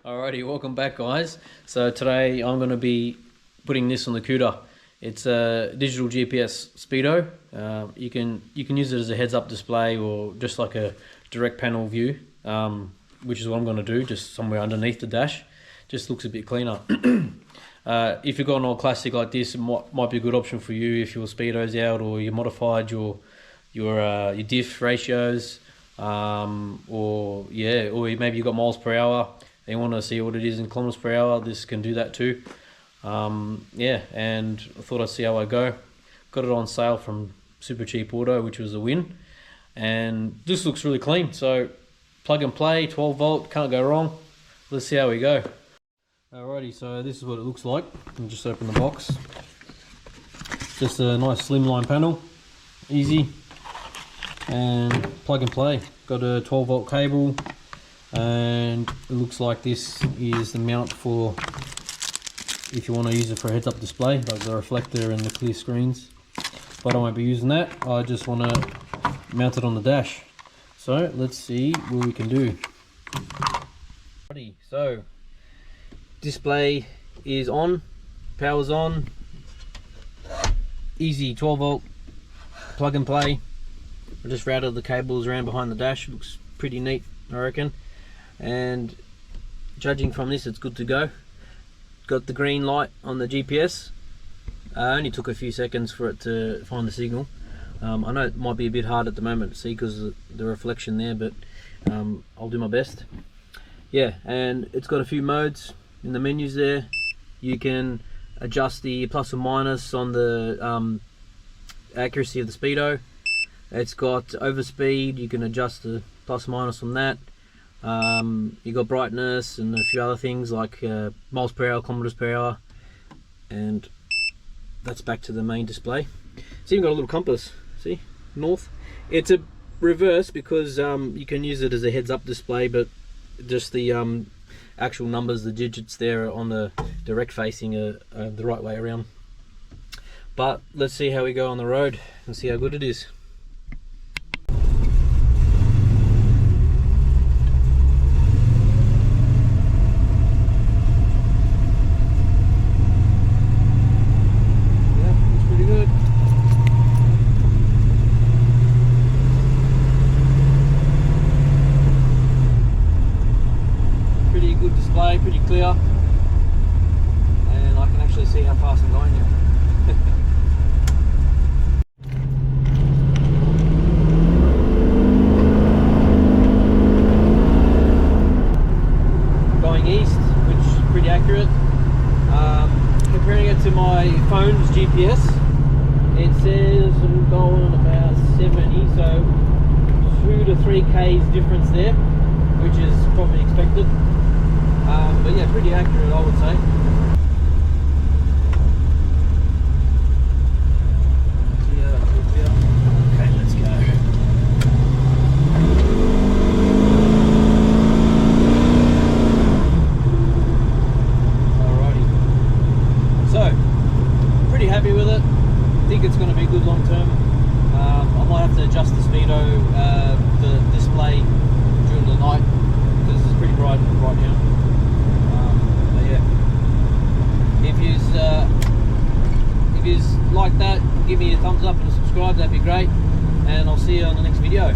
Alrighty, welcome back guys. So today I'm going to be putting this on the Cuda. It's a digital GPS Speedo. You can use it as a heads-up display or just like a direct panel view, which is what I'm going to do, just somewhere underneath the dash. Just looks a bit cleaner. If you've got an old classic like this, it might be a good option for you if your Speedo's out or you modified your diff ratios, or maybe you've got miles per hour. You want to see what it is in kilometers per hour, this can do that too. And I thought I'd see how I go. Got it on sale from Super Cheap Auto, which was a win. And this looks really clean, so plug and play, 12 volt, can't go wrong. Let's see how we go. Alrighty, so this is what it looks like. I'll just open the box. Just a nice slimline panel, easy, and plug and play. Got a 12 volt cable. And it looks like this is the mount for if you want to use it for a heads-up display, like the reflector and the clear screens. But I won't be using that. I just want to mount it on the dash. So let's see what we can do. So display is on, power's on, easy 12 volt plug and play. I just routed the cables around behind the dash. Looks pretty neat, I reckon. And judging from this, it's good to go. Got the green light on the GPS. Only took a few seconds for it to find the signal. I know it might be a bit hard at the moment to see because of the reflection there, but I'll do my best. Yeah, and it's got a few modes in the menus there. You can adjust the plus or minus on the accuracy of the speedo. It's got overspeed, you can adjust the plus or minus on that. You got brightness and a few other things like miles per hour, kilometers per hour, and that's back to the main display. It's even got a little compass, see, north. It's a reverse because you can use it as a heads-up display, but just the actual numbers, the digits there on the direct facing are the right way around. But let's see how we go on the road and see how good it is. Good display, pretty clear, and I can actually see how fast I'm going now. Going east, which is pretty accurate. Comparing it to my phone's GPS, it says I'm going about 70, so 2 to 3 k's difference there, which is probably expected. But yeah, pretty accurate, I would say. Okay, let's go. Alrighty. So, pretty happy with it. Think it's going to be good long term. I might have to adjust the speedo, the display during the night because it's pretty bright right now. If you like that, give me a thumbs up and a subscribe, that'd be great, and I'll see you on the next video.